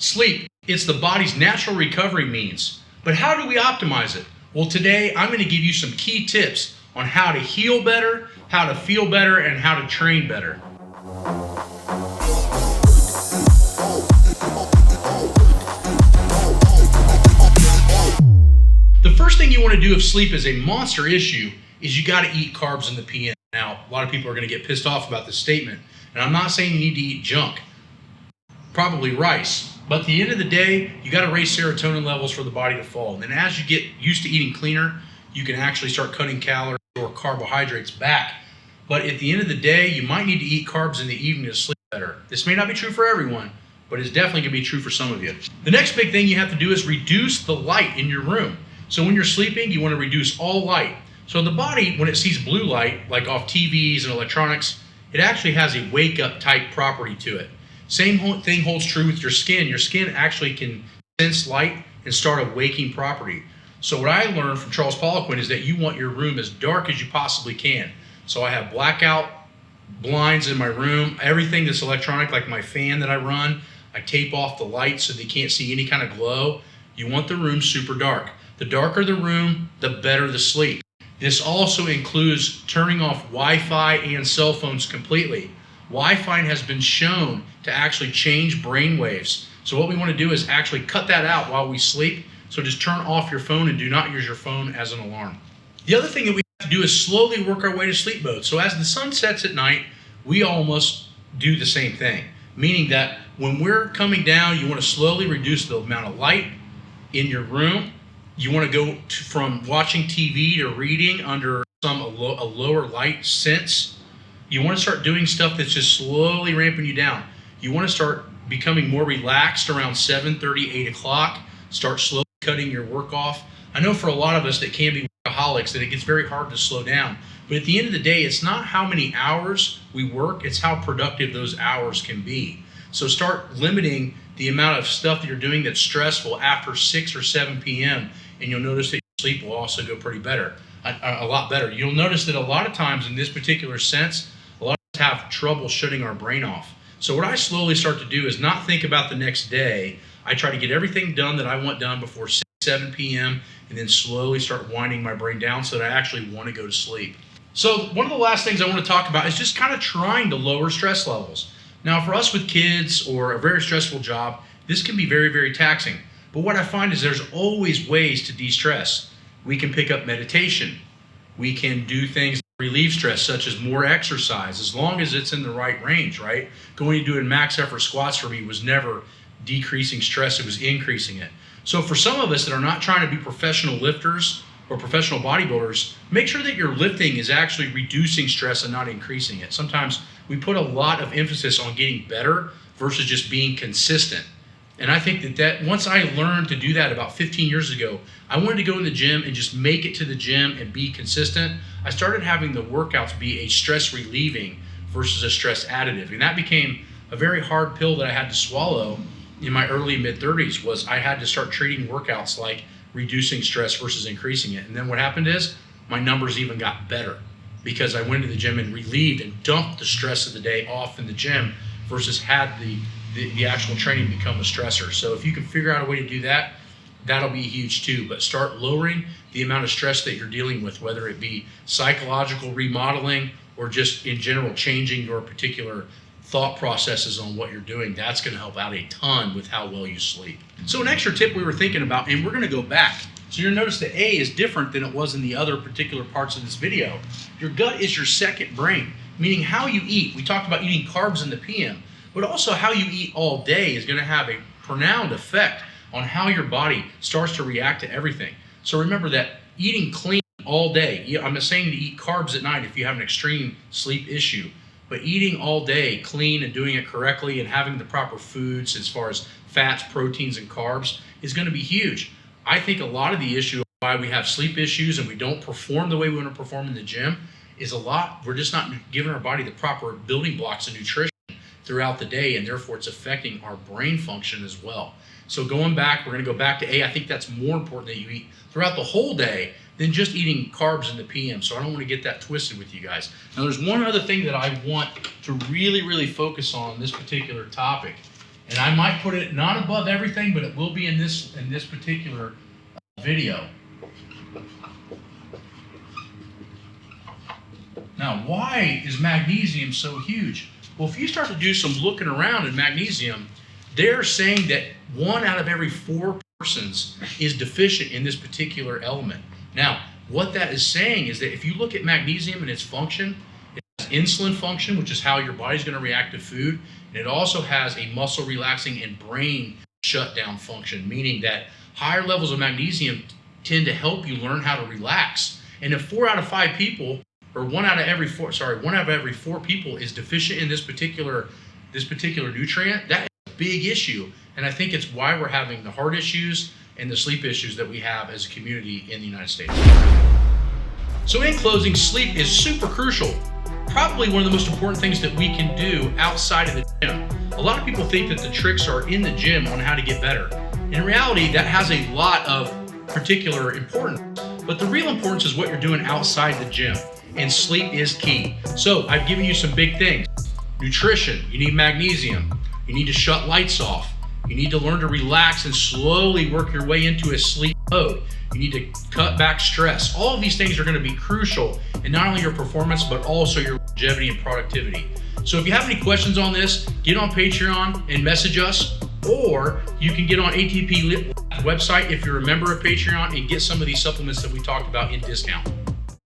Sleep, it's the body's natural recovery means. But how do we optimize it? Well, today I'm going to give you some key tips on how to heal better, how to feel better, and how to train better. The first thing you want to do if sleep is a monster issue is you got to eat carbs in the PM. Now, a lot of people are going to get pissed off about this statement, and I'm not saying you need to eat junk, probably rice. But at the end of the day, you got to raise serotonin levels for the body to fall. And then as you get used to eating cleaner, you can actually start cutting calories or carbohydrates back. But at the end of the day, you might need to eat carbs in the evening to sleep better. This may not be true for everyone, but it's definitely going to be true for some of you. The next big thing you have to do is reduce the light in your room. So when you're sleeping, you want to reduce all light. So the body, when it sees blue light, like off TVs and electronics, it actually has a wake-up type property to it. Same thing holds true with your skin. Your skin actually can sense light and start a waking property. So what I learned from Charles Poliquin is that you want your room as dark as you possibly can. So I have blackout blinds in my room. Everything that's electronic, like my fan that I run, I tape off the light so they can't see any kind of glow. You want the room super dark. The darker the room, the better the sleep. This also includes turning off Wi-Fi and cell phones completely. Wi-Fi has been shown to actually change brain waves. So what we want to do is actually cut that out while we sleep. So just turn off your phone and do not use your phone as an alarm. The other thing that we have to do is slowly work our way to sleep mode. So as the sun sets at night, we almost do the same thing. Meaning that when we're coming down, you want to slowly reduce the amount of light in your room. You want to go from watching TV to reading under a lower light sense. You want to start doing stuff that's just slowly ramping you down. You want to start becoming more relaxed around 7:30, 8 o'clock. Start slowly cutting your work off. I know for a lot of us that can be workaholics that it gets very hard to slow down. But at the end of the day, it's not how many hours we work, it's how productive those hours can be. So start limiting the amount of stuff that you're doing that's stressful after 6 or 7 p.m. and you'll notice that your sleep will also go pretty better, a lot better. You'll notice that a lot of times in this particular sense, a lot of us have trouble shutting our brain off. So what I slowly start to do is not think about the next day. I try to get everything done that I want done before 6, 7 p.m. and then slowly start winding my brain down so that I actually want to go to sleep. So one of the last things I want to talk about is just kind of trying to lower stress levels. Now for us with kids or a very stressful job, this can be very, very taxing. But what I find is there's always ways to de-stress. We can pick up meditation. We can do things relieve stress, such as more exercise, as long as it's in the right range, right? Going to doing max effort squats for me was never decreasing stress, it was increasing it. So for some of us that are not trying to be professional lifters or professional bodybuilders, make sure that your lifting is actually reducing stress and not increasing it. Sometimes we put a lot of emphasis on getting better versus just being consistent. And I think that once I learned to do that about 15 years ago, I wanted to go in the gym and just make it to the gym and be consistent. I started having the workouts be a stress relieving versus a stress additive. And that became a very hard pill that I had to swallow in my early mid-30s was I had to start treating workouts like reducing stress versus increasing it. And then what happened is my numbers even got better because I went to the gym and relieved and dumped the stress of the day off in the gym versus had the actual training become a stressor. So if you can figure out a way to do that, that'll be huge too. But start lowering the amount of stress that you're dealing with, whether it be psychological remodeling or just in general changing your particular thought processes on what you're doing. That's going to help out a ton with how well you sleep. So an extra tip we were thinking about, and we're going to go back. So you'll notice that A is different than it was in the other particular parts of this video. Your gut is your second brain, meaning how you eat. We talked about eating carbs in the PM. But also how you eat all day is going to have a pronounced effect on how your body starts to react to everything. So remember that eating clean all day, I'm not saying to eat carbs at night if you have an extreme sleep issue, but eating all day clean and doing it correctly and having the proper foods as far as fats, proteins, and carbs is going to be huge. I think a lot of the issue of why we have sleep issues and we don't perform the way we want to perform in the gym is we're just not giving our body the proper building blocks of nutrition throughout the day, and therefore it's affecting our brain function as well. So going back, we're going to go back to A. I think that's more important that you eat throughout the whole day than just eating carbs in the PM. So I don't want to get that twisted with you guys. Now there's one other thing that I want to really, really focus on this particular topic And I might put it not above everything, but it will be in this particular video. Now, why is magnesium so huge? Well, if you start to do some looking around in magnesium, they're saying that 1 out of every 4 persons is deficient in this particular element. Now, what that is saying is that if you look at magnesium and its function, it has insulin function, which is how your body's going to react to food, and it also has a muscle relaxing and brain shutdown function, meaning that higher levels of magnesium tend to help you learn how to relax. And if 4 out of 5 people, or 1 out of every 4 people is deficient in this particular nutrient, that is a big issue. And I think it's why we're having the heart issues and the sleep issues that we have as a community in the United States. So in closing, sleep is super crucial. Probably one of the most important things that we can do outside of the gym. A lot of people think that the tricks are in the gym on how to get better. In reality, that has a lot of particular importance, but the real importance is what you're doing outside the gym, and sleep is key. So I've given you some big things. Nutrition, you need magnesium. You need to shut lights off. You need to learn to relax and slowly work your way into a sleep mode. You need to cut back stress. All of these things are going to be crucial in not only your performance, but also your longevity and productivity. So if you have any questions on this, get on Patreon and message us, or you can get on ATP website if you're a member of Patreon and get some of these supplements that we talked about in discount.